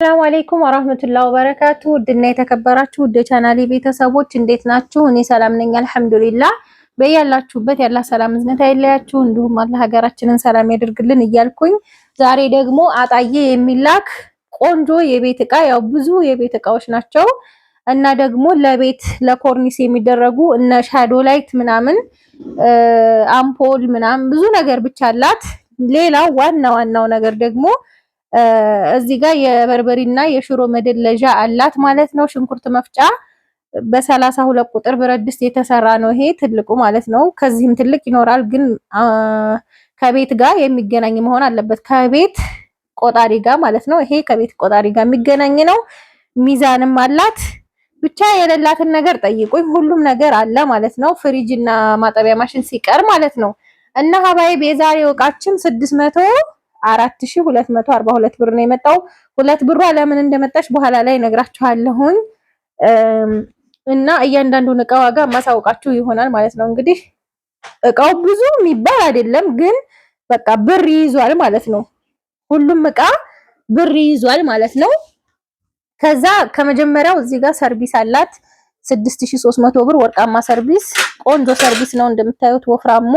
ሰላም አለይኩም ወራህመቱላሂ ወበረካቱ። ውድና የተከበራችሁ ውድ ቻናሌ ቤተሰቦች እንዴት ናችሁ? እኔ ሰላም ነኝ አልሐምዱሊላህ። በያላችሁበት ያላ ሰላም እዝነት አይለያችሁ፣ እንዲሁም አላህ ሀገራችንን ሰላም ያደርግልን እያልኩኝ ዛሬ ደግሞ አጣዬ የሚላክ ቆንጆ የቤት እቃ ያው ብዙ የቤት እቃዎች ናቸው እና ደግሞ ለቤት ለኮርኒስ የሚደረጉ እነ ሻዶ ላይት ምናምን አምፖል ምናምን ብዙ ነገር ብቻ አላት። ሌላው ዋናው ነገር ደግሞ እዚህ ጋር የበርበሪና የሽሮ መደለዣ አላት ማለት ነው። ሽንኩርት መፍጫ በ32 ቁጥር ብረት ድስት የተሰራ ነው ይሄ ትልቁ ማለት ነው። ከዚህም ትልቅ ይኖራል ግን ከቤት ጋር የሚገናኝ መሆን አለበት፣ ከቤት ቆጣሪ ጋር ማለት ነው። ይሄ ከቤት ቆጣሪ ጋር የሚገናኝ ነው። ሚዛንም አላት። ብቻ የሌላትን ነገር ጠይቁኝ፣ ሁሉም ነገር አለ ማለት ነው። ፍሪጅ እና ማጠቢያ ማሽን ሲቀር ማለት ነው። እና ሀባይብ የዛሬው እቃችን 4242 ብር ነው የመጣው። ሁለት ብሯ ለምን እንደመጣች በኋላ ላይ ነግራችኋለሁኝ እና እያንዳንዱን እቃ ዋጋ ማሳውቃችሁ ይሆናል ማለት ነው። እንግዲህ እቃው ብዙ የሚባል አይደለም ግን በቃ ብር ይይዟል ማለት ነው። ሁሉም እቃ ብር ይይዟል ማለት ነው። ከዛ ከመጀመሪያው እዚህ ጋር ሰርቪስ አላት 6300 ብር ወርቃማ ሰርቪስ፣ ቆንጆ ሰርቪስ ነው እንደምታዩት ወፍራሙ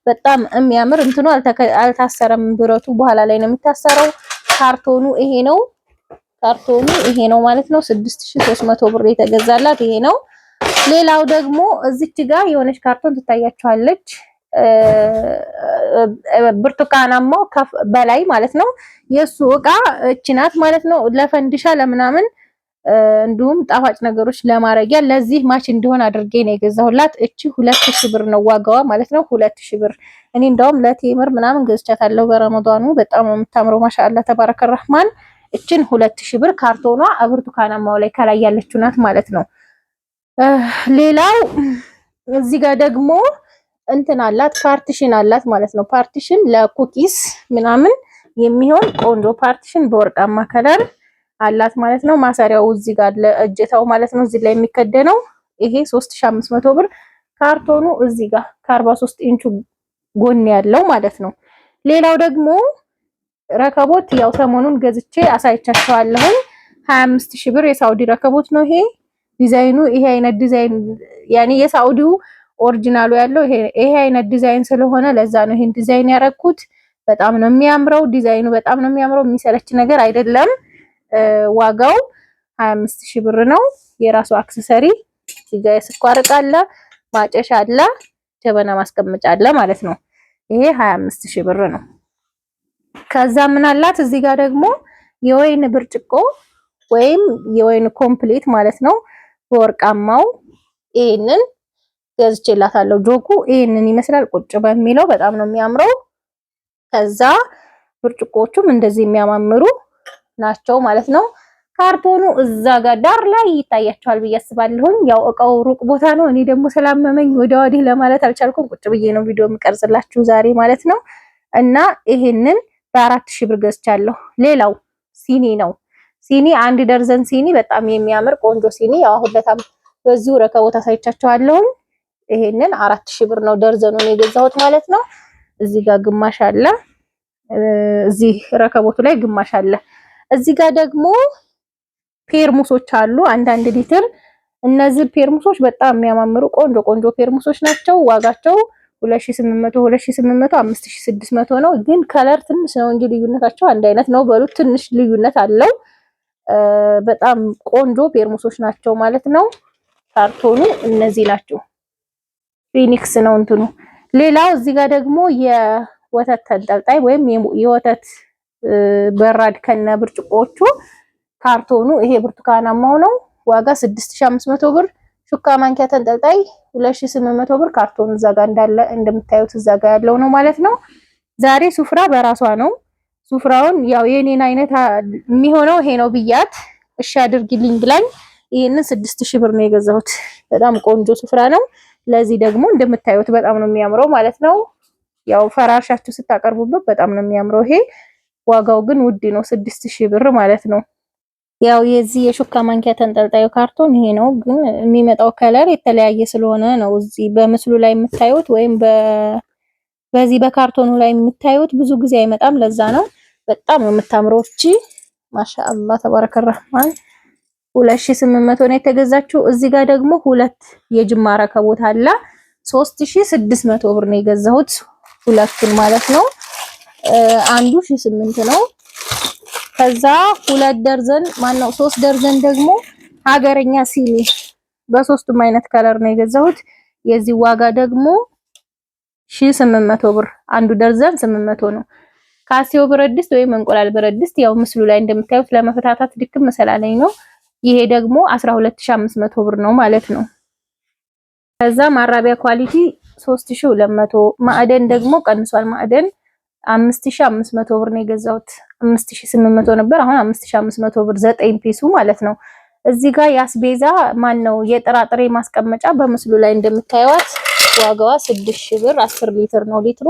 በጣም የሚያምር እንትኑ አልታሰረም ብረቱ በኋላ ላይ ነው የሚታሰረው። ካርቶኑ ይሄ ነው ማለት ነው። 6300 ብር የተገዛላት ይሄ ነው። ሌላው ደግሞ እዚች ጋር የሆነች ካርቶን ትታያችኋለች ብርቱካናማው በላይ ማለት ነው። የሱ እቃ እቺ ናት ማለት ነው። ለፈንዲሻ ለምናምን እንዲሁም ጣፋጭ ነገሮች ለማረጊያ ለዚህ ማች እንዲሆን አድርጌ ነው የገዛሁላት። እቺ 2000 ብር ነው ዋጋዋ ማለት ነው። 2000 ብር እኔ እንደውም ለቴምር ምናምን ገዝቻታለሁ በረመዳኑ። በጣም ነው የምታምረው ማሻአላ ተባረከ ረህማን። እቺን 2000 ብር ካርቶኗ ብርቱካናማው ላይ ከላይ ያለችው ናት ማለት ነው። ሌላው እዚህ ጋር ደግሞ እንትን አላት ፓርቲሽን አላት ማለት ነው። ፓርቲሽን ለኩኪስ ምናምን የሚሆን ቆንጆ ፓርቲሽን በወርቃማ ከለር አላት ማለት ነው። ማሰሪያው እዚህ ጋር ለእጀታው ማለት ነው እዚህ ላይ የሚከደነው ይሄ 3500 ብር። ካርቶኑ እዚህ ጋር ከ43 ኢንቹ ጎን ያለው ማለት ነው። ሌላው ደግሞ ረከቦት ያው ሰሞኑን ገዝቼ አሳይቻችኋለሁ 25000 ብር የሳውዲ ረከቦት ነው ይሄ። ዲዛይኑ ይሄ አይነት ዲዛይን ያኔ የሳውዲው ኦሪጂናሉ ያለው ይሄ አይነት ዲዛይን ስለሆነ ለዛ ነው ይሄን ዲዛይን ያረኩት። በጣም ነው የሚያምረው ዲዛይኑ፣ በጣም ነው የሚያምረው። የሚሰለች ነገር አይደለም። ዋጋው 25000 ብር ነው። የራሱ አክሰሰሪ እዚህ ጋር የስኳር እቃ አለ፣ ማጨሻ አለ፣ ጀበና ማስቀመጫ አለ ማለት ነው። ይሄ 25000 ብር ነው። ከዛ ምን አላት እዚህ ጋር ደግሞ የወይን ብርጭቆ ወይም የወይን ኮምፕሊት ማለት ነው በወርቃማው ይሄንን ገዝቼላታለሁ። ጆኩ ይሄንን ይመስላል ቁጭ በሚለው በጣም ነው የሚያምረው። ከዛ ብርጭቆቹም እንደዚህ የሚያማምሩ ናቸው ማለት ነው። ካርቶኑ እዛ ጋር ዳር ላይ ይታያቸዋል ብዬ አስባለሁኝ። ያው እቃው ሩቅ ቦታ ነው። እኔ ደግሞ ስላመመኝ ወዲህ ለማለት አልቻልኩም። ቁጭ ብዬ ነው ቪዲዮ የምቀርጽላችሁ ዛሬ ማለት ነው። እና ይሄንን በ4000 ብር ገዝቻለሁ። ሌላው ሲኒ ነው። ሲኒ 1 ደርዘን ሲኒ በጣም የሚያምር ቆንጆ ሲኒ ያው ሁለታም በዚሁ ረከቦት አሳይቻችኋለሁ። ይሄንን 4000 ብር ነው ደርዘኑን የገዛሁት ማለት ነው። እዚህ ጋር ግማሽ አለ፣ እዚህ ረከቦቱ ላይ ግማሽ አለ። እዚህ ጋር ደግሞ ፔርሙሶች አሉ 1 ሊትር። እነዚህ ፔርሙሶች በጣም የሚያማምሩ ቆንጆ ፔርሙሶች ናቸው። ዋጋቸው 2800 5600 ነው። ግን ከለር ትንሽ ነው እንጂ ልዩነታቸው አንድ አይነት ነው በሉት። ትንሽ ልዩነት አለው። በጣም ቆንጆ ፔርሙሶች ናቸው ማለት ነው። ካርቶኑ እነዚህ ናቸው። ፊኒክስ ነው እንትኑ። ሌላው እዚህ ጋር ደግሞ የወተት ተንጠልጣይ ወይም የወተት በራድ ከነ ብርጭቆቹ ካርቶኑ ይሄ ብርቱካናማው ነው። ዋጋ 6500 ብር። ሹካ ማንኪያ ተንጠልጣይ 2800 ብር። ካርቶኑ እዛ ጋር እንዳለ እንደምታዩት እዛ ጋር ያለው ነው ማለት ነው። ዛሬ ሱፍራ በራሷ ነው። ሱፍራውን ያው የኔን አይነት የሚሆነው ይሄ ነው ብያት እሺ አድርጊልኝ ብላኝ ይሄንን 6000 ብር ነው የገዛሁት። በጣም ቆንጆ ሱፍራ ነው። ለዚህ ደግሞ እንደምታዩት በጣም ነው የሚያምረው ማለት ነው። ያው ፈራሻችሁ ስታቀርቡበት በጣም ነው የሚያምረው ይሄ። ዋጋው ግን ውድ ነው 6000 ብር ማለት ነው። ያው የዚህ የሹካ ማንኪያ ተንጠልጣዩ ካርቶን ይሄ ነው፣ ግን የሚመጣው ከለር የተለያየ ስለሆነ ነው እዚህ በምስሉ ላይ የምታዩት ወይም በዚህ በካርቶኑ ላይ የምታዩት ብዙ ጊዜ አይመጣም። ለዛ ነው በጣም ነው የምታምረው እቺ ማሻአላህ ተባረከ ረህማን 2800 ነው የተገዛችው። እዚህ ጋር ደግሞ ሁለት የጅማ ረከቦት አለ 3600 ብር ነው የገዛሁት ሁለቱን ማለት ነው። አንዱ 1800 ነው። ከዛ 2 ደርዘን ማነው 3 ደርዘን ደግሞ ሀገረኛ ሲኒ በሶስቱም አይነት ከለር ነው የገዛሁት። የዚህ ዋጋ ደግሞ 1800 ብር አንዱ ደርዘን 800 ነው። ካሲዮ ብረት ድስት ወይም እንቁላል ብረት ድስት ያው ምስሉ ላይ እንደምታዩት ለመፈታታት ድክም መሰላለኝ ነው። ይሄ ደግሞ 12500 ብር ነው ማለት ነው። ከዛ ማራቢያ ኳሊቲ 3200 ማዕደን ደግሞ ቀንሷል። ማዕደን 5500 ብር ነው የገዛሁት 5800 ነበር አሁን 5500 ብር 9 ፒሱ ማለት ነው። እዚህ ጋር ያስቤዛ ማን ነው የጥራጥሬ ማስቀመጫ በምስሉ ላይ እንደምታዩት ዋጋዋ 6000 ብር 10 ሊትር ነው ሊትሩ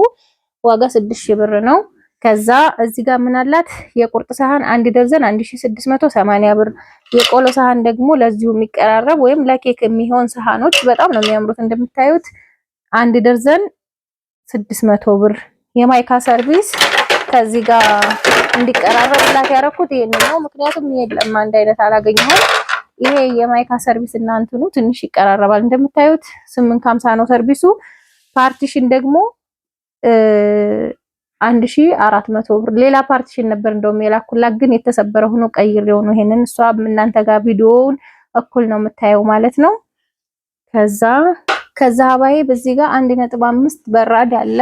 ዋጋ 6000 ብር ነው። ከዛ እዚህ ጋር ምን አላት የቁርጥ ሳህን 1 ደርዘን 1680 ብር። የቆሎ ሳህን ደግሞ ለዚሁ የሚቀራረብ ወይም ለኬክ የሚሆን ሳህኖች በጣም ነው የሚያምሩት እንደምታዩት 1 ደርዘን 600 ብር። የማይካ ሰርቪስ ከዚህ ጋር እንዲቀራረብላት ያደረኩት ይሄን ነው። ምክንያቱም የለም አንድ አይነት አላገኘሁም። ይሄ የማይካ ሰርቪስ እና እንትኑ ትንሽ ይቀራረባል እንደምታዩት 850 ነው ሰርቪሱ። ፓርቲሽን ደግሞ 1400 ብር። ሌላ ፓርቲሽን ነበር እንደውም የላኩላት ግን የተሰበረ ሆኖ ቀይሬው ነው ይሄንን። እሷ እናንተ ጋር ቪዲዮውን እኩል ነው የምታየው ማለት ነው። ከዛ ሀባዬ በዚህ ጋር 1.5 በራድ አለ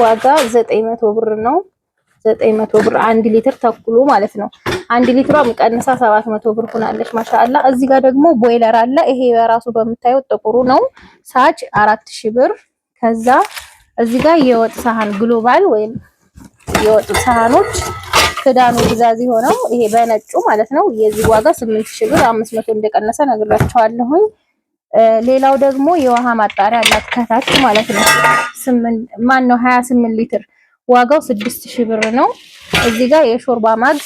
ዋጋ 900 ብር ነው። 900 ብር 1 ሊትር ተኩሉ ማለት ነው። 1 ሊትሯ ቀንሳ 700 ብር ሆናለች ማሻአላ። እዚህ ጋር ደግሞ ቦይለር አለ። ይሄ በራሱ በምታዩት ጥቁሩ ነው። ሳች 4000 ብር። ከዛ እዚህ ጋር የወጥ ሳህን ግሎባል ወይም የወጥ ሳህኖች ክዳኑ ግዛዚ ሆነው ይሄ በነጩ ማለት ነው። የዚህ ዋጋ 8000 ብር 500 እንደቀነሰ ነግራችኋለሁኝ። ሌላው ደግሞ የውሃ ማጣሪያ አላት ከታች ማለት ነው። 28 ሊትር ዋጋው 6000 ብር ነው። እዚህ ጋር የሾርባ ማግ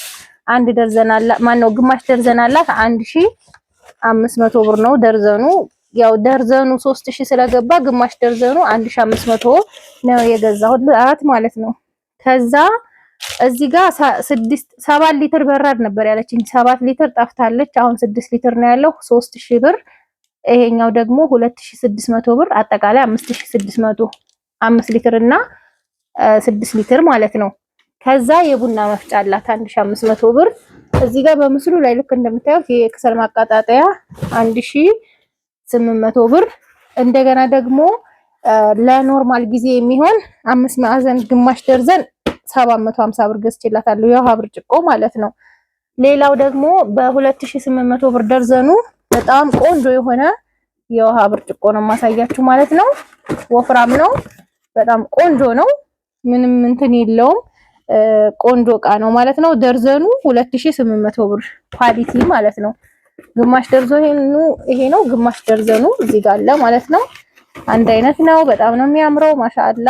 1 ደርዘን አለ ግማሽ ደርዘን አላት 1500 ብር ነው ደርዘኑ። ያው ደርዘኑ 3000 ስለገባ ግማሽ ደርዘኑ 1500 ነው የገዛሁት ማለት ነው። ከዛ እዚህ ጋር 7 ሊትር በራድ ነበር ያለችኝ 7 ሊትር ጠፍታለች። አሁን 6 ሊትር ነው ያለው 3000 ብር። ይሄኛው ደግሞ 2600 ብር አጠቃላይ 5600 5 ሊትር እና 6 ሊትር ማለት ነው። ከዛ የቡና መፍጫ አላት 1500 ብር። እዚህ ጋር በምስሉ ላይ ልክ እንደምታዩት የከሰል ማቀጣጠያ 1800 ብር። እንደገና ደግሞ ለኖርማል ጊዜ የሚሆን 5 ማዕዘን ግማሽ ደርዘን 750 ብር ገዝቼላታለሁ የውሃ ብርጭቆ ማለት ነው። ሌላው ደግሞ በ2800 ብር ደርዘኑ በጣም ቆንጆ የሆነ የውሃ ብርጭቆ ነው ማሳያችሁ ማለት ነው። ወፍራም ነው በጣም ቆንጆ ነው። ምንም እንትን የለውም ቆንጆ እቃ ነው ማለት ነው። ደርዘኑ 2800 ብር ኳሊቲ ማለት ነው። ግማሽ ደርዘኑ ይሄ ነው። ግማሽ ደርዘኑ እዚህ ጋር አለ ማለት ነው። አንድ አይነት ነው። በጣም ነው የሚያምረው ማሻአላ።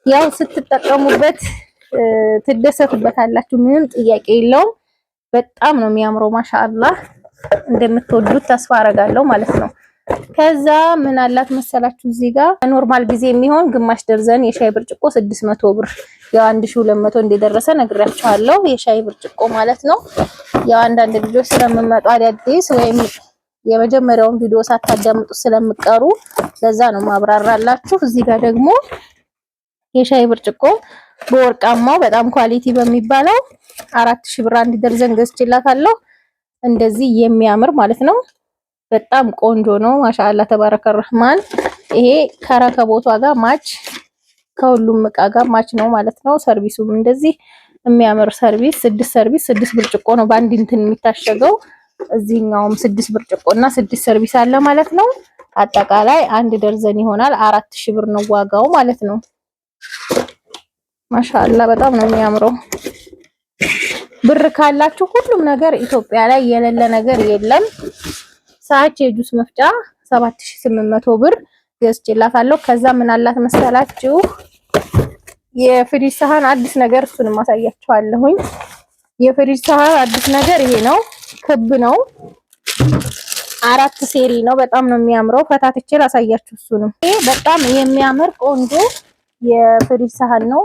ያው ስትጠቀሙበት ትደሰቱበታላችሁ ምንም ጥያቄ የለውም። በጣም ነው የሚያምረው ማሻአላ። እንደምትወዱት ተስፋ አረጋለሁ ማለት ነው። ከዛ ምን አላት መሰላችሁ እዚህ ጋር ኖርማል ጊዜ የሚሆን ግማሽ ደርዘን የሻይ ብርጭቆ 600 ብር። ያው 1200 እንደደረሰ ነግራችኋለሁ የሻይ ብርጭቆ ማለት ነው። ያው አንዳንድ ልጆች ስለምመጡ አዳዲስ ወይም የመጀመሪያውን ቪዲዮ ሳታዳምጡ ስለምቀሩ ለዛ ነው ማብራራላችሁ። እዚህ ጋር ደግሞ የሻይ ብርጭቆ በወርቃማው በጣም ኳሊቲ በሚባለው 4000 ብር 1 ደርዘን ገዝቼላታለሁ። እንደዚህ የሚያምር ማለት ነው። በጣም ቆንጆ ነው ማሻአላ ተባረከ ረህማን። ይሄ ከረከቦቷ ጋር ማች ከሁሉም እቃ ጋር ማች ነው ማለት ነው። ሰርቪሱም እንደዚህ የሚያምር ሰርቪስ 6 ብርጭቆ ነው በአንድ እንትን የሚታሸገው። እዚህኛውም 6 ብርጭቆ እና 6 ሰርቪስ አለ ማለት ነው። አጠቃላይ 1 ደርዘን ይሆናል 4000 ብር ነው ዋጋው ማለት ነው። ማሻአላ በጣም ነው የሚያምረው። ብር ካላችሁ ሁሉም ነገር ኢትዮጵያ ላይ የሌለ ነገር የለም። ሳች የጁስ መፍጫ 7800 ብር ገዝቼላታለሁ። ከዛ ምን አላት መሰላችሁ የፍሪጅ ሳህን አዲስ ነገር እሱንም ማሳያችኋለሁኝ። የፍሪጅ ሳህን አዲስ ነገር ይሄ ነው። ክብ ነው 4 ሴሪ ነው። በጣም ነው የሚያምረው። ፈታትቼ ላሳያችሁ እሱንም። ይሄ በጣም የሚያምር ቆንጆ የፍሪጅ ሳህን ነው።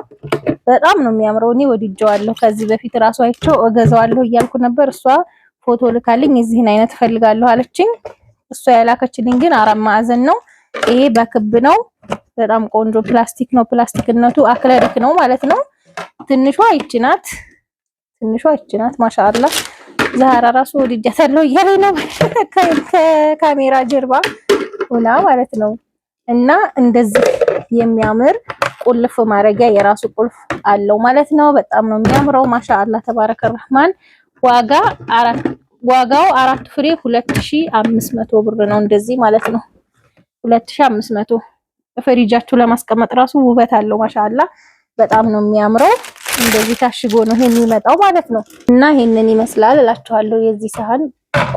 በጣም ነው የሚያምረው። እኔ ወድጄዋለሁ። ከዚህ በፊት ራሱ አይቼው እገዛዋለሁ እያልኩ ነበር። እሷ ፎቶ ልካልኝ የዚህን አይነት ፈልጋለሁ አለችኝ። እሷ ያላከችልኝ ግን 4 ማዕዘን ነው። ይሄ በክብ ነው። በጣም ቆንጆ ፕላስቲክ ነው። ፕላስቲክነቱ አክለሪክ ነው ማለት ነው። ትንሿ ይቺ ናት። ማሻአላ ዛራ ራሱ ወድጃታለሁ እያለኝ ነው ከካሜራ ጀርባ ሆና ማለት ነው። እና እንደዚህ የሚያምር ቁልፍ ማድረጊያ የራሱ ቁልፍ አለው ማለት ነው። በጣም ነው የሚያምረው። ማሻአላ ተባረከ ረህማን። ዋጋው 4 ፍሬ 2500 ብር ነው። እንደዚህ ማለት ነው 2500። ፍሪጃችሁ ለማስቀመጥ ራሱ ውበት አለው። ማሻአላ በጣም ነው የሚያምረው። እንደዚህ ታሽጎ ነው ይሄን የሚመጣው ማለት ነው። እና ይሄንን ይመስላል እላችኋለሁ። የዚህ ሳህን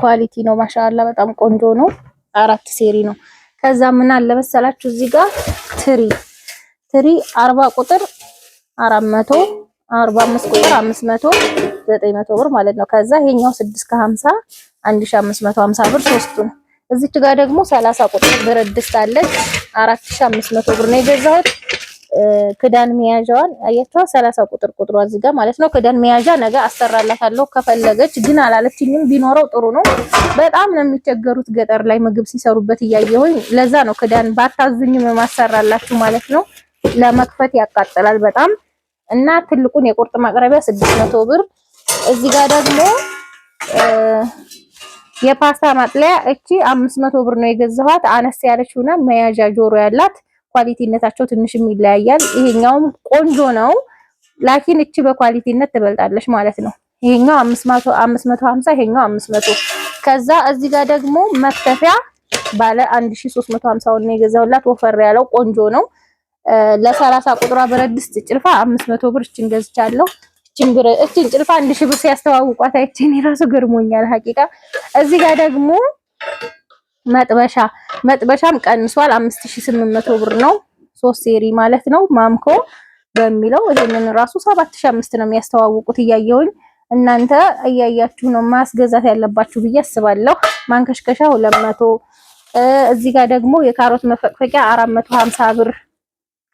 ኳሊቲ ነው። ማሻአላ በጣም ቆንጆ ነው። 4 ሴሪ ነው። ከዛ ምን አለ መሰላችሁ እዚህ ጋር ትሪ 40 ቁጥር 400፣ 45 ቁጥር 500፣ 900 ብር ማለት ነው። ከዛ ይሄኛው 6 ከ50 1550 ብር ሶስቱን። እዚች ጋር ደግሞ 30 ቁጥር ብረት ድስት አለች 4500 ብር ነው የገዛሁት። ክዳን መያዣዋን አያችኋ 30 ቁጥር ቁጥሯ እዚህ ጋር ማለት ነው። ክዳን መያዣ ነገ አሰራላታለሁ ከፈለገች፣ ግን አላለችኝም። ቢኖረው ጥሩ ነው። በጣም ነው የሚቸገሩት ገጠር ላይ ምግብ ሲሰሩበት እያየሁኝ። ለዛ ነው ክዳን ባታዙኝም ማሰራላችሁ ማለት ነው። ለመክፈት ያቃጥላል በጣም። እና ትልቁን የቁርጥ ማቅረቢያ 600 ብር። እዚህ ጋር ደግሞ የፓስታ ማጥለያ እቺ 500 ብር ነው የገዛኋት። አነስ ያለችውና መያዣ ጆሮ ያላት ኳሊቲነታቸው ትንሽም ይለያያል። ይሄኛውም ቆንጆ ነው፣ ላኪን እቺ በኳሊቲነት ትበልጣለች ማለት ነው። ይሄኛው 550፣ ይሄኛው 500። ከዛ እዚህ ጋር ደግሞ መክተፊያ ባለ 1350 ነው የገዛሁላት። ወፈር ያለው ቆንጆ ነው። ለ30 ቁጥሯ ብረት ድስት ጭልፋ 500 ብር እቺን ገዝቻለሁ። እቺን ጭልፋ 1000 ብር ሲያስተዋውቋት አይቼ እኔ ራሱ ገርሞኛል ሐቂቃ። እዚህ ጋር ደግሞ መጥበሻም ቀንሷል። 5800 ብር ነው። 3 ሴሪ ማለት ነው። ማምኮ በሚለው ይሄንን ራሱ 7500 ነው የሚያስተዋውቁት እያየሁኝ። እናንተ እያያችሁ ነው ማስገዛት ያለባችሁ ብዬ አስባለሁ። ማንከሽከሻ 200። እዚህ ጋር ደግሞ የካሮት መፈቅፈቂያ 450 ብር።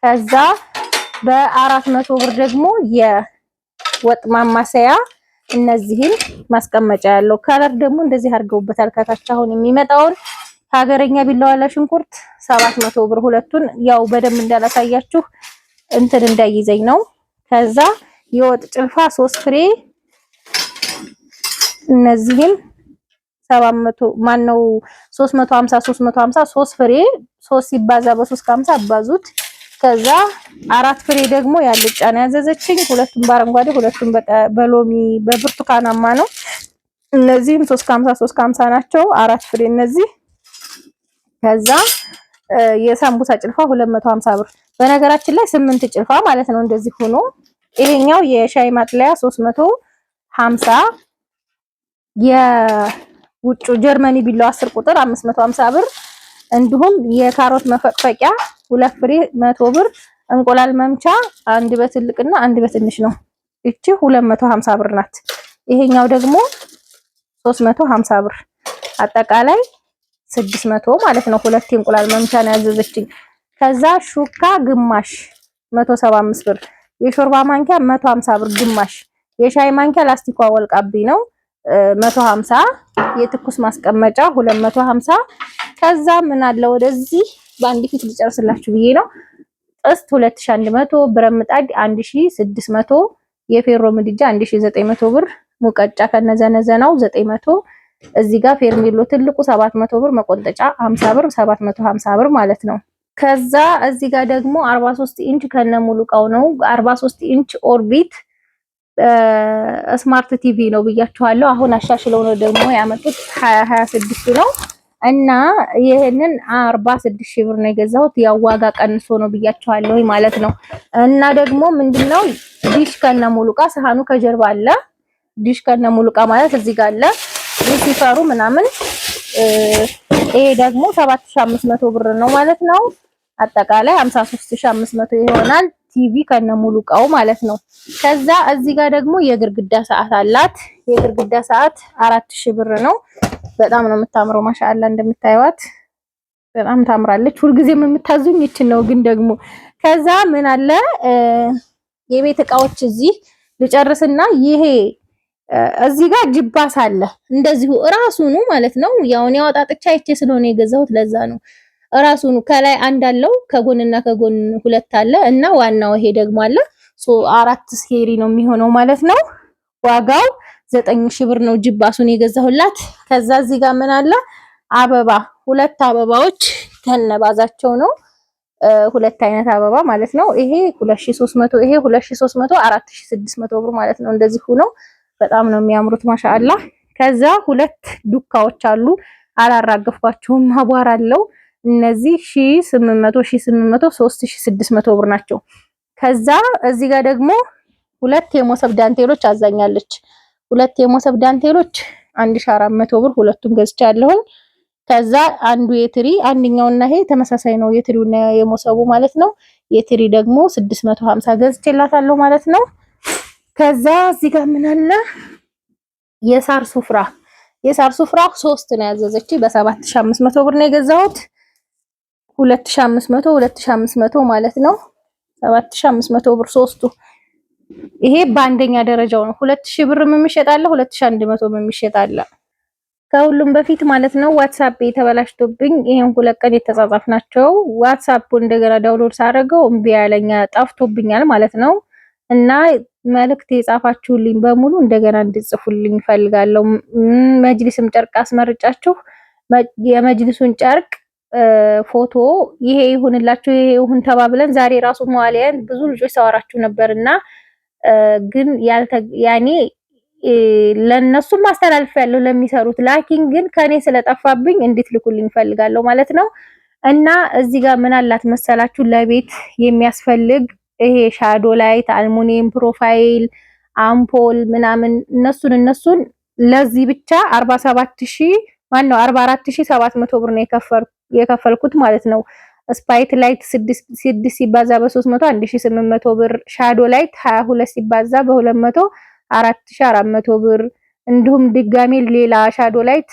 ከዛ በ400 ብር ደግሞ የወጥ ማማሰያ እነዚህን ማስቀመጫ ያለው ከለር ደግሞ እንደዚህ አድርገውበታል። ከታች አሁን የሚመጣውን ሀገረኛ ቢላዋ ለሽንኩርት 700 ብር። ሁለቱን ያው በደንብ እንዳላሳያችሁ እንትን እንዳይዘኝ ነው። ከዛ የወጥ ጭልፋ 3 ፍሬ እነዚህን 700 ማነው 350 3 ፍሬ 3 ሲባዛ በ3 ከ50 አባዙት። ከዛ 4 ፍሬ ደግሞ ያልጫ ነው ያዘዘችኝ። ሁለቱም በአረንጓዴ ሁለቱም በሎሚ በብርቱካናማ ነው። እነዚህም 350 ናቸው። 4 ፍሬ እነዚህ። ከዛ የሳምቡሳ ጭልፋ 250 ብር። በነገራችን ላይ 8 ጭልፋ ማለት ነው እንደዚህ ሆኖ። ይሄኛው የሻይ ማጥለያ 350። የውጭ ጀርመኒ ቢላው 10 ቁጥር 550 ብር። እንዲሁም የካሮት መፈቅፈቂያ 2 ፍሬ 100 ብር። እንቁላል መምቻ አንድ በትልቅና አንድ በትንሽ ነው። እቺ 250 ብር ናት። ይሄኛው ደግሞ 350 ብር። አጠቃላይ 600 ማለት ነው። ሁለት እንቁላል መምቻ ነው ያዘዘችኝ። ከዛ ሹካ ግማሽ 175 ብር። የሾርባ ማንኪያ 150 ብር ግማሽ። የሻይ ማንኪያ ላስቲኳ ወልቃብኝ ነው 150። የትኩስ ማስቀመጫ 250። ከዛ ምን አለ ወደዚህ በአንድ ፊት ልጨርስላችሁ ብዬ ነው። ጥስት 2100፣ ብረት ምጣድ 1600፣ የፌሮ ምድጃ 1900 ብር፣ ሙቀጫ ከነዘነዘናው 900። እዚህ ጋር ፌርሜሎ ትልቁ 700 ብር፣ መቆንጠጫ 50 ብር፣ 750 ብር ማለት ነው። ከዛ እዚህ ጋር ደግሞ 43 ኢንች ከነሙሉ እቃው ነው። 43 ኢንች ኦርቢት ስማርት ቲቪ ነው ብያችኋለሁ። አሁን አሻሽለው ነው ደግሞ ያመጡት 2026 ነው። እና ይሄንን 46000 ብር ነው የገዛሁት። ያው ዋጋ ቀንሶ ነው ብያችኋለሁ ማለት ነው። እና ደግሞ ምንድነው ዲሽ ከነሙሉ እቃ፣ ሰሃኑ ከጀርባ አለ። ዲሽ ከነሙሉ እቃ ማለት እዚህ ጋር አለ። ሪሲቨሩ ምናምን ይሄ ደግሞ 7500 ብር ነው ማለት ነው። አጠቃላይ 53500 ይሆናል። ቲቪ ከነሙሉ እቃው ማለት ነው። ከዛ እዚህ ጋር ደግሞ የግርግዳ ሰዓት አላት። የግርግዳ ሰዓት 4000 ብር ነው። በጣም ነው የምታምረው ማሻአላ እንደምታዩት። በጣም ታምራለች። ሁልጊዜም የምታዙኝ ይችን ነው። ግን ደግሞ ከዛ ምን አለ የቤት እቃዎች እዚህ ልጨርስና ይሄ እዚህ ጋር ጅባስ አለ እንደዚሁ እራሱኑ ማለት ነው። ያው እኔ አወጣጥቻ አይቼ ስለሆነ የገዛሁት ለዛ ነው። እራሱኑ ከላይ አንድ አለው ከጎንና ከጎን ሁለት አለ እና ዋናው ይሄ ደግሞ አለ። አራት ሴሪ ነው የሚሆነው ማለት ነው። ዋጋው 9000 ብር ነው ጅባሱን የገዛሁላት። ከዛ እዚህ ጋር ምን አለ አበባ ሁለት አበባዎች ከነባዛቸው ነው። ሁለት አይነት አበባ ማለት ነው። ይሄ 2300 ይሄ 2300 4600 ብር ማለት ነው። እንደዚህ ሆኖ በጣም ነው የሚያምሩት ማሻአላ። ከዛ ሁለት ዱካዎች አሉ አላራገፍኳቸውም አቧራ አለው። እነዚህ 1800 3600 ብር ናቸው። ከዛ እዚህ ጋር ደግሞ ሁለት የሞሰብ ዳንቴሎች አዛኛለች። ሁለት የሞሰብ ዳንቴሎች 1400 ብር ሁለቱም ገዝቻለሁኝ። ከዛ አንዱ የትሪ አንደኛውና ይሄ ተመሳሳይ ነው የትሪውና የሞሰቡ ማለት ነው። የትሪ ደግሞ 650 ገዝቼላታለሁ ማለት ነው። ከዛ እዚህ ጋር ምን አለ የሳር ሱፍራ 3 ነው ያዘዘች በ7500 ብር ነው የገዛሁት። 2500 ማለት ነው 7500 ብር ሶስቱ። ይሄ በአንደኛ ደረጃው ነው 2000 ብር የሚሸጣለ 2100 የሚሸጣለ። ከሁሉም በፊት ማለት ነው ዋትስአፕ የተበላሽቶብኝ ይሄን 2 ቀን የተጻጻፍናቸው ዋትስአፕ እንደገና ዳውንሎድ ሳደርገው እምቢ ያለኛ ጠፍቶብኛል ማለት ነው። እና መልእክት የጻፋችሁልኝ በሙሉ እንደገና እንድጽፉልኝ ፈልጋለሁ። መጅሊስም ጨርቅ አስመርጫችሁ የመጅሊሱን ጨርቅ ፎቶ ይሄ ይሁንላችሁ ይሄ ይሁን ተባብለን ዛሬ ራሱ መዋሊያን ብዙ ልጆች ሳወራችሁ ነበርና ግን ያኔ ለነሱም ማስተላለፍ ያለው ለሚሰሩት ላኪን ግን ከኔ ስለጠፋብኝ እንድትልኩልኝ ፈልጋለሁ ማለት ነው። እና እዚህ ጋር ምን አላት መሰላችሁ ለቤት የሚያስፈልግ ይሄ ሻዶ ላይት፣ አልሙኒየም ፕሮፋይል፣ አምፖል ምናምን እነሱን ለዚህ ብቻ 44700 ብር ነው የከፈልኩት ማለት ነው። ስፓይት ላይት 6 ሲባዛ በ300 1800 ብር፣ ሻዶ ላይት 22 ሲባዛ በ200 4400 ብር፣ እንዲሁም ድጋሜ ሌላ ሻዶ ላይት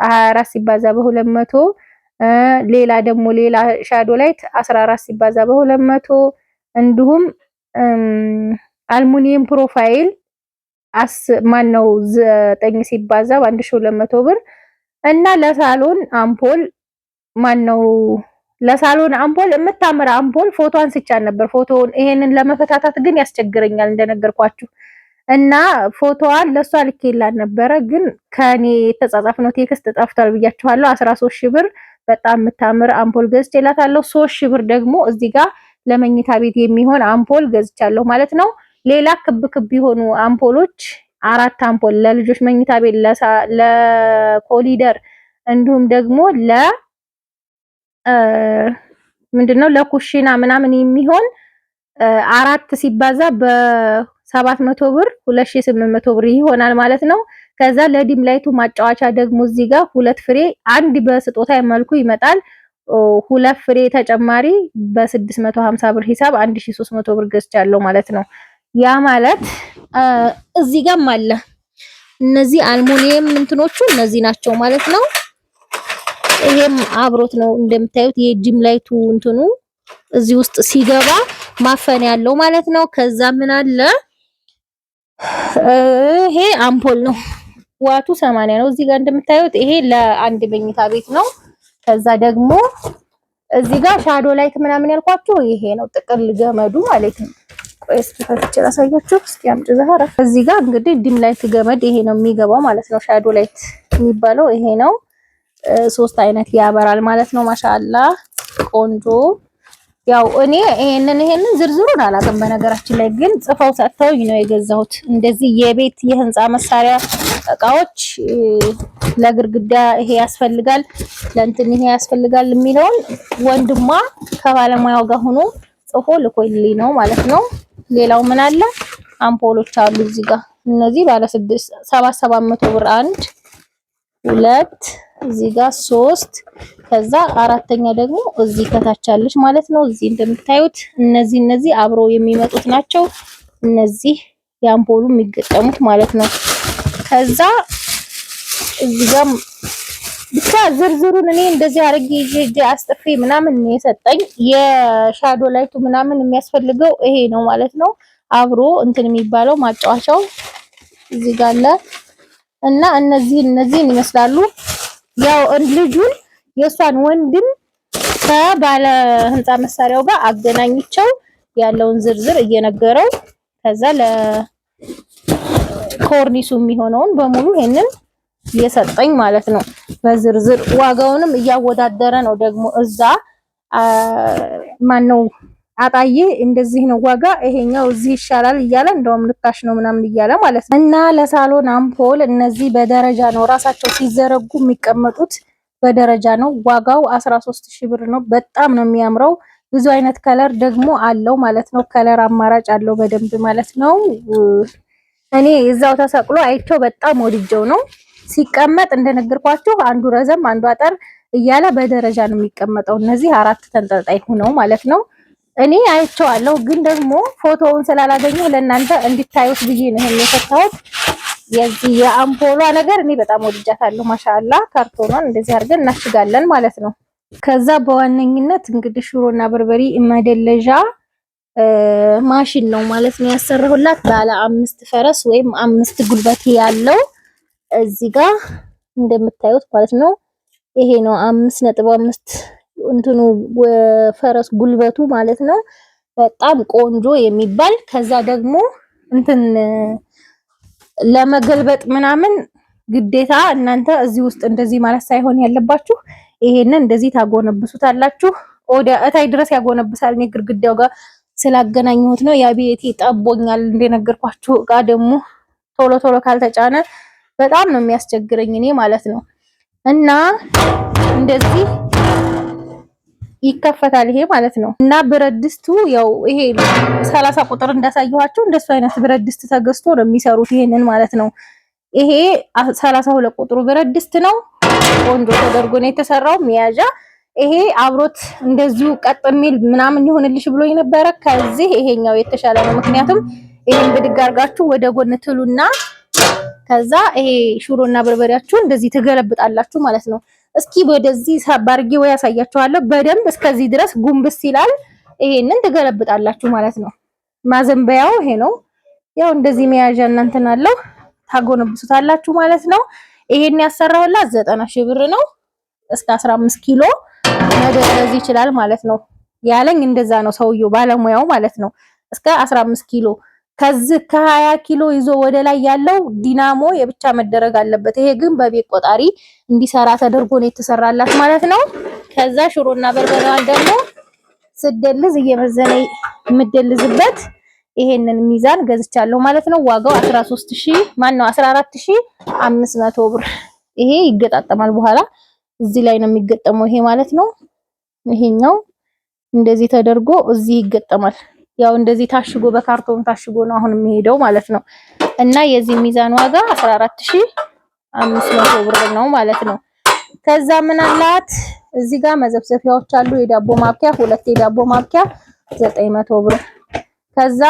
24 ሲባዛ በ200 ሌላ ደግሞ ሌላ ሻዶ ላይት 14 ሲባዛ በ200 እንዲሁም አልሙኒየም ፕሮፋይል ማነው 9 ሲባዛ በ1200 ብር እና ለሳሎን አምፖል ማነው ለሳሎን አምፖል የምታምር አምፖል ፎቶ አንስቻን ነበር። ፎቶውን ይሄንን ለመፈታታት ግን ያስቸግረኛል እንደነገርኳችሁ እና ፎቶዋን ለሷ ልኬላት ነበረ ግን ከኔ የተጻጻፍነው ቴክስት ጠፍቷል ብያችኋለሁ። 13000 ብር በጣም የምታምር አምፖል ገዝቼላታለሁ። 3000 ብር ደግሞ እዚህ ጋር ለመኝታ ቤት የሚሆን አምፖል ገዝቻለሁ ማለት ነው። ሌላ ክብ ክብ የሆኑ አምፖሎች 4 አምፖል ለልጆች መኝታ ቤት ለኮሊደር እንዲሁም ደግሞ ምንድነው ለኩሽና ምናምን የሚሆን 4 ሲባዛ በ700 ብር 2800 ብር ይሆናል ማለት ነው። ከዛ ለዲም ላይቱ ማጫወቻ ደግሞ እዚህ ጋር 2 ፍሬ አንድ በስጦታ መልኩ ይመጣል። 2 ፍሬ ተጨማሪ በ650 ብር ሂሳብ 1300 ብር ገዝቻለሁ ማለት ነው። ያ ማለት እዚህ ጋርም አለ እነዚህ አልሙኒየም እንትኖቹ እነዚህ ናቸው ማለት ነው። ይሄም አብሮት ነው እንደምታዩት የዲም ላይቱ እንትኑ እዚህ ውስጥ ሲገባ ማፈን ያለው ማለት ነው። ከዛ ምን አለ ይሄ አምፖል ነው ዋቱ 80 ነው። እዚህ ጋር እንደምታዩት ይሄ ለአንድ መኝታ ቤት ነው። ከዛ ደግሞ እዚህ ጋር ሻዶ ላይት ምናምን ያልኳችሁ ይሄ ነው ጥቅል ገመዱ ማለት ነው። ቆይ እስኪ ፈትቼ ላሳያችሁ። እስኪ አምጪ ዘሃራ። እዚህ ጋር እንግዲህ ዲም ላይት ገመድ ይሄ ነው የሚገባው ማለት ነው። ሻዶ ላይት የሚባለው ይሄ ነው። 3 አይነት ያበራል ማለት ነው። ማሻአላ ቆንጆ። ያው እኔ ይሄንን ዝርዝሩን አላውቅም በነገራችን ላይ ግን ጽፈው ሰጥተውኝ ነው የገዛሁት። እንደዚህ የቤት የህንፃ መሳሪያ እቃዎች ለግርግዳ ይሄ ያስፈልጋል ለእንትን ይሄ ያስፈልጋል የሚለውን ወንድሟ ከባለሙያው ጋር ሆኖ ጽፎ ልኮልኝ ነው ማለት ነው። ሌላው ምን አለ አምፖሎች አሉ እዚህ ጋር እነዚህ ባለ 700 ብር 1 2 እዚህ ጋር 3 ከዛ አራተኛ ደግሞ እዚህ ከታች አለች ማለት ነው። እዚህ እንደምታዩት እነዚህ አብረው የሚመጡት ናቸው። እነዚህ የአምፖሉ የሚገጠሙት ማለት ነው። ከዛ እዚህ ጋር ብቻ ዝርዝሩን እኔ እንደዚህ አድርጌ ይዤ አስጥፌ ምናምን ነው የሰጠኝ። የሻዶ ላይቱ ምናምን የሚያስፈልገው ይሄ ነው ማለት ነው። አብሮ እንትን የሚባለው ማጫወቻው እዚህ ጋር አለ እና እነዚህን ይመስላሉ። ያው ልጁን የሷን ወንድም ከባለ ህንጻ መሳሪያው ጋር አገናኝቸው ያለውን ዝርዝር እየነገረው ከዛ ለኮርኒሱ የሚሆነውን በሙሉ ይሄንን እየሰጠኝ ማለት ነው። በዝርዝር ዋጋውንም እያወዳደረ ነው ደግሞ እዛ ማነው አጣዬ እንደዚህ ነው ዋጋ ይሄኛው እዚህ ይሻላል እያለ እንደውም ልካሽ ነው ምናምን እያለ ማለት ነው። እና ለሳሎን አምፖል እነዚህ በደረጃ ነው ራሳቸው ሲዘረጉ የሚቀመጡት በደረጃ ነው። ዋጋው 13000 ብር ነው። በጣም ነው የሚያምረው። ብዙ አይነት ከለር ደግሞ አለው ማለት ነው። ከለር አማራጭ አለው በደንብ ማለት ነው። እኔ እዛው ተሰቅሎ አይቼው በጣም ወድጀው ነው። ሲቀመጥ እንደነገርኳችሁ አንዱ ረዘም አንዱ አጠር እያለ በደረጃ ነው የሚቀመጠው። እነዚህ 4 ተንጠልጣይ ሆነው ማለት ነው። እኔ አይቼዋለሁ ግን ደግሞ ፎቶውን ስላላገኘሁ ለእናንተ እንድታዩት ብዬ ነው ይሄን የፈታሁት። የዚህ የአምፖሏ ነገር እኔ በጣም ወድጃታለሁ። ማሻአላ ካርቶኗን እንደዚህ አድርገን እናሽጋለን ማለት ነው። ከዛ በዋነኝነት እንግዲህ ሽሮና በርበሬ መደለዣ ማሽን ነው ማለት ነው ያሰራሁላት። ባለ 5 ፈረስ ወይም 5 ጉልበት ያለው እዚህ ጋር እንደምታዩት ማለት ነው። ይሄ ነው 5.5 እንትኑ ፈረስ ጉልበቱ ማለት ነው። በጣም ቆንጆ የሚባል ከዛ ደግሞ እንትን ለመገልበጥ ምናምን ግዴታ እናንተ እዚህ ውስጥ እንደዚህ ማለት ሳይሆን ያለባችሁ ይሄንን እንደዚህ ታጎነብሱታላችሁ። ወደ እታይ ድረስ ያጎነብሳል። እኔ ግድግዳው ጋር ስላገናኘሁት ነው። ያ ቤቴ ጠቦኛል እንደነገርኳችሁ። እቃ ደግሞ ቶሎ ቶሎ ካልተጫነ በጣም ነው የሚያስቸግረኝ እኔ ማለት ነው። እና እንደዚህ ይከፈታል ይሄ ማለት ነው። እና ብረት ድስቱ ያው ይሄ 30 ቁጥር እንዳሳየኋችሁ እንደሱ አይነት ብረት ድስት ተገዝቶ ነው የሚሰሩት ይሄንን ማለት ነው። ይሄ 32 ቁጥሩ ብረት ድስት ነው። ቆንጆ ተደርጎ ነው የተሰራው። መያዣ ይሄ አብሮት እንደዚሁ ቀጥ የሚል ምናምን ይሆንልሽ ብሎ የነበረ ከዚህ ይሄኛው የተሻለ ነው። ምክንያቱም ይሄን ብድግ አድርጋችሁ ወደ ጎን ትሉና ከዛ ይሄ ሽሮና በርበሬያችሁ እንደዚህ ትገለብጣላችሁ ማለት ነው። እስኪ ወደዚህ ሳባርጌ ወይ ያሳያችኋለሁ። በደንብ እስከዚህ ድረስ ጉንብስ ይላል። ይሄንን ትገለብጣላችሁ ማለት ነው። ማዘንበያው ይሄ ነው። ያው እንደዚህ መያዣ እናንተን አለው ታጎነብሱታላችሁ ማለት ነው። ይሄን ያሰራውላት 90000 ብር ነው። እስከ 15 ኪሎ መደረዝ ይችላል ማለት ነው። ያለኝ እንደዛ ነው ሰውየው ባለሙያው ማለት ነው። እስከ 15 ኪሎ ከዚህ ከ20 ኪሎ ይዞ ወደ ላይ ያለው ዲናሞ የብቻ መደረግ አለበት። ይሄ ግን በቤት ቆጣሪ እንዲሰራ ተደርጎ ነው የተሰራላት ማለት ነው። ከዛ ሽሮና በርበሬዋን ደግሞ ስደልዝ እየመዘነ የምደልዝበት ይሄንን ሚዛን ገዝቻለሁ ማለት ነው። ዋጋው 14500 ብር። ይሄ ይገጣጠማል በኋላ እዚህ ላይ ነው የሚገጠመው ይሄ ማለት ነው። ይሄኛው እንደዚህ ተደርጎ እዚህ ይገጠማል። ያው እንደዚህ ታሽጎ በካርቶን ታሽጎ ነው አሁን የሚሄደው ማለት ነው። እና የዚህ ሚዛን ዋጋ 14500 ብር ነው ማለት ነው። ከዛ ምን አላት እዚህ ጋር መዘፍዘፊያዎች አሉ። የዳቦ ማብኪያ 2 የዳቦ ማብኪያ 900 ብር። ከዛ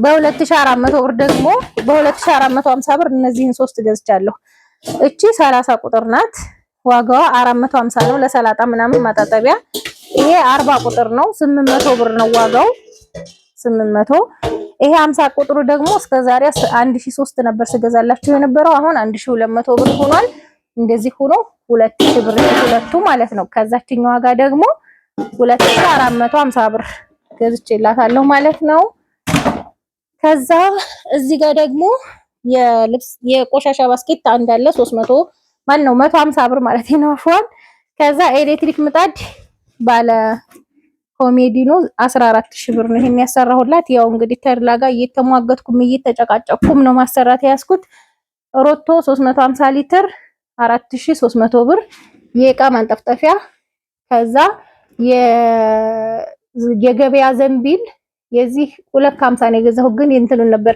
በ2400 ብር ደግሞ በ2450 ብር እነዚህን 3 ገዝቻለሁ። እቺ 30 ቁጥር ናት። ዋጋዋ 450 ነው ለሰላጣ ምናምን ማጣጠቢያ። ይሄ 40 ቁጥር ነው 800 ብር ነው ዋጋው 800። ይሄ 50 ቁጥሩ ደግሞ እስከዛሬ 1003 ነበር ስገዛላችሁ የነበረው አሁን 1200 ብር ሆኗል። እንደዚህ ሆኖ 2000 ብር ሁለቱ ማለት ነው። ከዛችኛው ዋጋ ደግሞ 2450 ብር ገዝቼላታለሁ ማለት ነው። ከዛ እዚህ ጋር ደግሞ የልብስ የቆሻሻ ባስኬት አንድ አለ 300 ማን ነው 150 ብር ማለት ነው አፍዋን። ከዛ ኤሌክትሪክ ምጣድ ባለ ኮሜዲኖ 14000 ብር ነው የሚያሰራሁላት። ያው እንግዲህ ተርላ ጋር እየተሟገትኩም እየተጨቃጨኩም ነው ማሰራት ያስኩት። ሮቶ 350 ሊትር 4300 ብር የእቃ ማንጠፍጠፊያ። ከዛ የገበያ ዘንቢል የዚህ 250 ነው የገዛሁት። ግን እንትኑን ነበር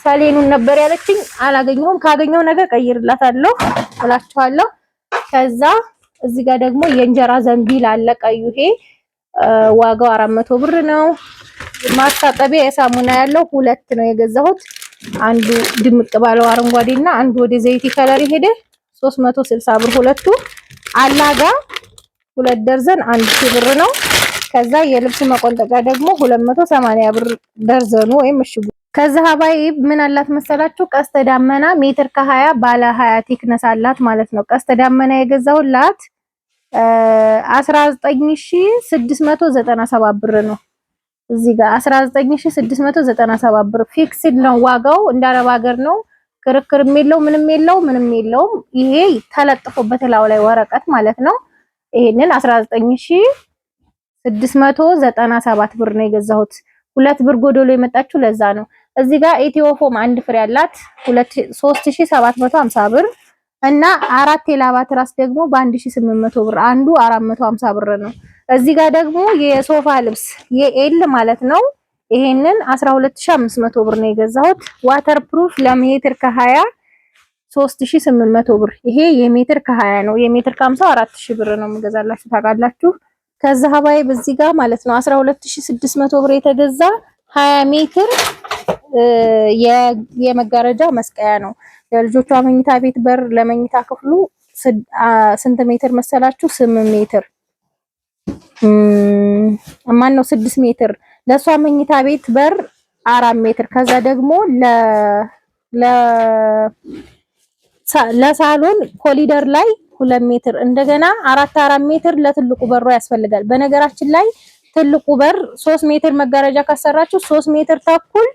ሰሌኑን ነበር ያለችኝ አላገኘሁም። ካገኘው ነገር ቀይርላታለሁ እላችኋለሁ። ከዛ እዚህ ጋር ደግሞ የእንጀራ ዘንቢል አለ ቀዩ። ይሄ ዋጋው 400 ብር ነው። ማስታጠቢያ የሳሙና ያለው 2 ነው የገዛሁት። አንዱ ድምቅ ባለው አረንጓዴና አንዱ ወደ ዘይት ከለር ሄደ 360 ብር ሁለቱ። አላጋ 2 ደርዘን 1000 ብር ነው። ከዛ የልብስ መቆንጠጫ ደግሞ 280 ብር ደርዘኑ ወይም እሽጉ። ከዛ ሀባይ ምን አላት መሰላችሁ? ቀስተ ዳመና ሜትር ከ20 ባለ 20 ቲክነስ አላት ማለት ነው። ቀስተ ዳመና የገዛውላት 19697 ብር ነው። እዚህ ጋር 19697 ብር ፊክስድ ነው ዋጋው። እንደ አረብ ሀገር ነው። ክርክር የለው ምንም የለውም። ይሄ ተለጥፎበት ላው ላይ ወረቀት ማለት ነው። ይሄንን 19697 ብር ነው የገዛሁት። 2 ብር ጎዶሎ የመጣችሁ ለዛ ነው። እዚህ ጋር ኢትዮፎም አንድ ፍሬ ያላት 3750 ብር እና 4 የላባ ትራስ ደግሞ በ1800 ብር አንዱ 450 ብር ነው። እዚህ ጋር ደግሞ የሶፋ ልብስ የኤል ማለት ነው። ይሄንን 12500 ብር ነው የገዛሁት። ዋተር ፕሩፍ ለሜትር ከ20 3800 ብር። ይሄ የሜትር ከ20 ነው። የሜትር ከ50 4000 ብር ነው የምገዛላችሁ ታውቃላችሁ። ከዛ ሀባይ በዚህ ጋር ማለት ነው 12600 ብር የተገዛ 20 ሜትር የመጋረጃ መስቀያ ነው። ለልጆቿ መኝታ ቤት በር ለመኝታ ክፍሉ ስንት ሜትር መሰላችሁ? 8 ሜትር ማን ነው 6 ሜትር። ለሷ መኝታ ቤት በር 4 ሜትር። ከዛ ደግሞ ለሳሎን ኮሊደር ላይ 2 ሜትር እንደገና 4 ሜትር ለትልቁ በሩ ያስፈልጋል። በነገራችን ላይ ትልቁ በር 3 ሜትር መጋረጃ ካሰራችሁ 3 ሜትር ተኩል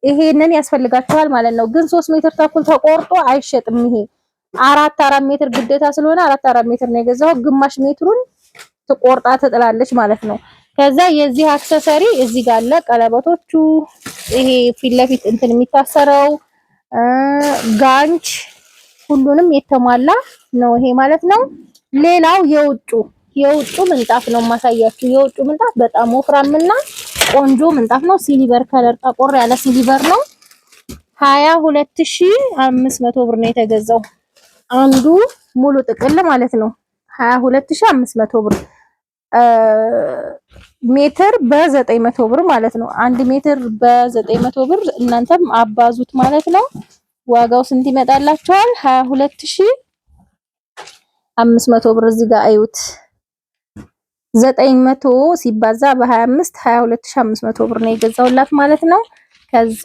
ይሄንን ያስፈልጋችኋል ማለት ነው። ግን 3 ሜትር ተኩል ተቆርጦ አይሸጥም። ይሄ 4 ሜትር ግዴታ ስለሆነ 4 ሜትር ነው የገዛው። ግማሽ ሜትሩን ትቆርጣ ትጥላለች ማለት ነው። ከዛ የዚህ አክሰሰሪ እዚህ ጋር አለ። ቀለበቶቹ ይሄ ፊት ለፊት እንትን የሚታሰረው ጋንች ሁሉንም የተሟላ ነው ይሄ ማለት ነው። ሌላው የውጩ ምንጣፍ ነው ማሳያችሁ። የውጩ ምንጣፍ በጣም ወፍራምና ቆንጆ ምንጣፍ ነው። ሲሊቨር ከለር ጠቆር ያለ ሲሊቨር ነው። 22500 ብር ነው የተገዛው። አንዱ ሙሉ ጥቅል ማለት ነው 22500 ብር። ሜትር በ900 ብር ማለት ነው። 1 ሜትር በ900 ብር እናንተም አባዙት ማለት ነው። ዋጋው ስንት ይመጣላችኋል? 22500 ብር። እዚህ ጋር አዩት 900 ሲባዛ በ25 22500 ብር ነው የገዛውላት ማለት ነው። ከዛ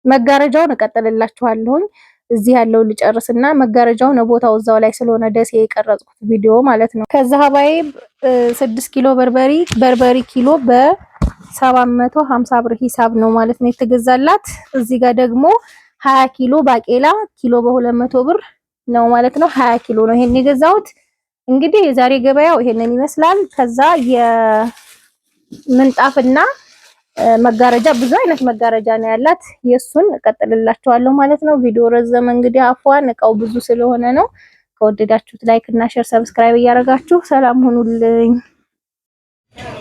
መጋረጃውን እቀጥልላችኋለሁኝ። እዚህ ያለው ልጨርስና መጋረጃውን ቦታው እዛው ላይ ስለሆነ ደስ የቀረጽኩት ቪዲዮ ማለት ነው። ከዛ ሀባይ 6 ኪሎ በርበሪ ኪሎ በ750 ብር ሂሳብ ነው ማለት ነው የተገዛላት። እዚህ ጋር ደግሞ 20 ኪሎ ባቄላ ኪሎ በ200 ብር ነው ማለት ነው። 20 ኪሎ ነው ይሄን የገዛሁት። እንግዲህ የዛሬ ገበያው ይሄንን ይመስላል። ከዛ የምንጣፍና መጋረጃ ብዙ አይነት መጋረጃ ነው ያላት። የሱን እቀጥልላችኋለሁ ማለት ነው። ቪዲዮ ረዘመ እንግዲህ አፏን እቃው ብዙ ስለሆነ ነው። ከወደዳችሁት ላይክ እና ሼር ሰብስክራይብ እያደረጋችሁ ሰላም ሁኑልኝ።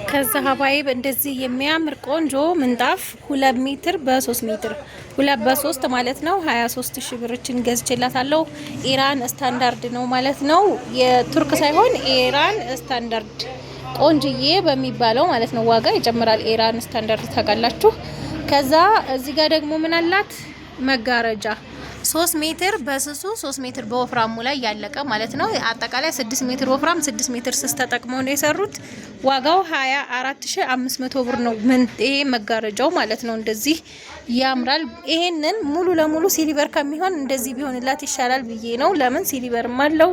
ከዛ ሀባይብ እንደዚህ የሚያምር ቆንጆ ምንጣፍ 2 ሜትር በ3 ሜትር 2 በ3 ማለት ነው 23000 ብርችን ገዝቼላታለሁ። ኢራን ስታንዳርድ ነው ማለት ነው። የቱርክ ሳይሆን ኢራን ስታንዳርድ ቆንጅዬ በሚባለው ማለት ነው። ዋጋ ይጨምራል። ኢራን ስታንዳርድ ታውቃላችሁ። ከዛ እዚህ ጋር ደግሞ ምን አላት? መጋረጃ 3 ሜትር በስሱ 3 ሜትር በወፍራሙ ላይ ያለቀ ማለት ነው። አጠቃላይ 6 ሜትር ወፍራም 6 ሜትር ስስ ተጠቅመው ነው የሰሩት። ዋጋው 24500 ብር ነው። ይሄ መጋረጃው ማለት ነው። እንደዚህ ያምራል። ይሄንን ሙሉ ለሙሉ ሲሊቨር ከሚሆን እንደዚህ ቢሆንላት ይሻላል ብዬ ነው። ለምን ሲሊቨርም አለው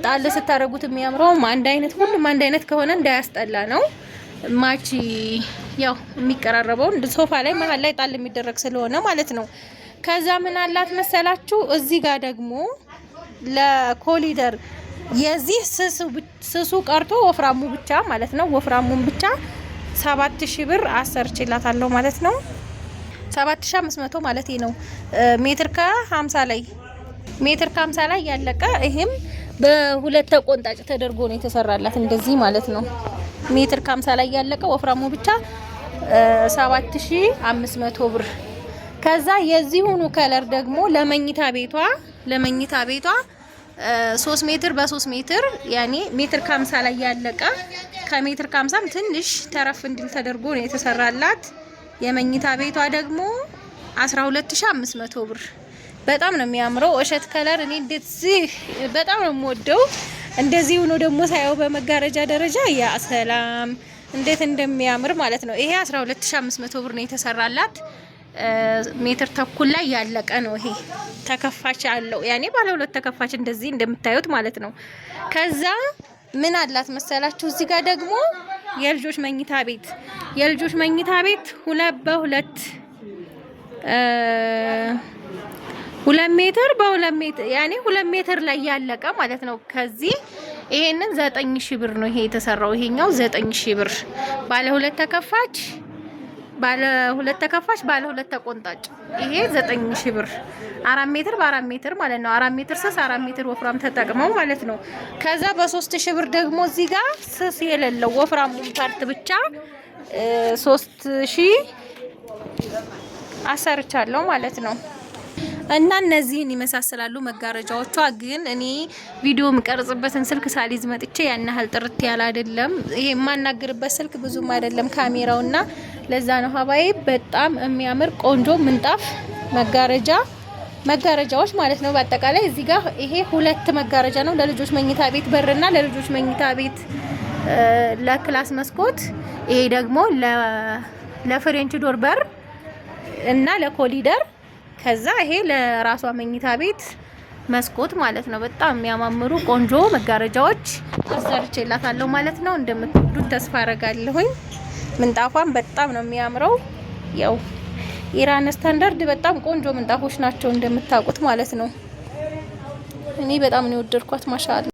ጣል ስታረጉት የሚያምረው አንድ አይነት ሁሉም አንድ አይነት ከሆነ እንዳያስጠላ ነው። ማቺ ያው የሚቀራረበው ሶፋ ላይ መሀል ላይ ጣል የሚደረግ ስለሆነ ማለት ነው። ከዛ ምን አላት መሰላችሁ? እዚህ ጋር ደግሞ ለኮሊደር የዚህ ስሱ ቀርቶ ወፍራሙ ብቻ ማለት ነው። ወፍራሙን ብቻ 7000 ብር አሰርችላታለሁ ማለት ነው። 7500 ማለት ነው። ሜትር ከ50 ላይ ያለቀ ይሄም በሁለት ተቆንጣጭ ተደርጎ ነው የተሰራላት እንደዚህ ማለት ነው። ሜትር ከ50 ላይ ያለቀ ወፍራሙ ብቻ 7500 ብር። ከዛ የዚሁኑ ከለር ደግሞ ለመኝታ ቤቷ 3 ሜትር በ3 ሜትር ያኔ ሜትር ከ50 ላይ ያለቀ ከሜትር ከ50 ትንሽ ተረፍ እንዲል ተደርጎ ነው የተሰራላት። የመኝታ ቤቷ ደግሞ 12500 ብር። በጣም ነው የሚያምረው። እሸት ከለር እኔ እንደዚህ በጣም ነው የምወደው። እንደዚህ ሆኖ ደግሞ ሳየው በመጋረጃ ደረጃ ያ ሰላም እንዴት እንደሚያምር ማለት ነው። ይሄ 12500 ብር ነው የተሰራላት። ሜትር ተኩል ላይ ያለቀ ነው። ይሄ ተከፋች አለው ያኔ ባለ 2 ተከፋች እንደዚህ እንደምታዩት ማለት ነው። ከዛ ምን አላት መሰላችሁ? እዚህ ጋር ደግሞ የልጆች መኝታ ቤት 2 ሜትር በ2 ሜትር ያኔ 2 ሜትር ላይ ያለቀ ማለት ነው። ከዚህ ይሄንን 9000 ብር ነው ይሄ የተሰራው። ይሄኛው 9000 ብር ባለ 2 ተከፋች ባለ 2 ተቆንጣጭ ይሄ 9000 ብር 4 ሜትር በ4 ሜትር ማለት ነው። 4 ሜትር ስስ 4 ሜትር ወፍራም ተጠቅመው ማለት ነው። ከዛ በ3000 ብር ደግሞ እዚህ ጋር ስስ የሌለው ወፍራም ፓርት ብቻ 3000 አሰርቻለሁ ማለት ነው። እና እነዚህን ይመሳሰላሉ መጋረጃዎቿ። ግን እኔ ቪዲዮ የምቀርጽበትን ስልክ ሳሊዝ መጥቼ ያን ያህል ጥርት ያለ አይደለም። ይሄ የማናገርበት ስልክ ብዙም አይደለም ካሜራውና ለዛ ነው ሀባዬ። በጣም የሚያምር ቆንጆ ምንጣፍ መጋረጃዎች ማለት ነው። በአጠቃላይ እዚህ ጋር ይሄ 2 መጋረጃ ነው። ለልጆች መኝታ ቤት በርና ለልጆች መኝታ ቤት ለክላስ መስኮት፣ ይሄ ደግሞ ለፍሬንች ዶር በር እና ለኮሊደር፣ ከዛ ይሄ ለራሷ መኝታ ቤት መስኮት ማለት ነው። በጣም የሚያማምሩ ቆንጆ መጋረጃዎች አሰርቼላታለሁ ማለት ነው። እንደምትወዱት ተስፋ አረጋለሁኝ። ምንጣፏን በጣም ነው የሚያምረው። ያው ኢራን ስታንዳርድ በጣም ቆንጆ ምንጣፎች ናቸው እንደምታውቁት ማለት ነው። እኔ በጣም ነው የወደድኳት ማሻአላ።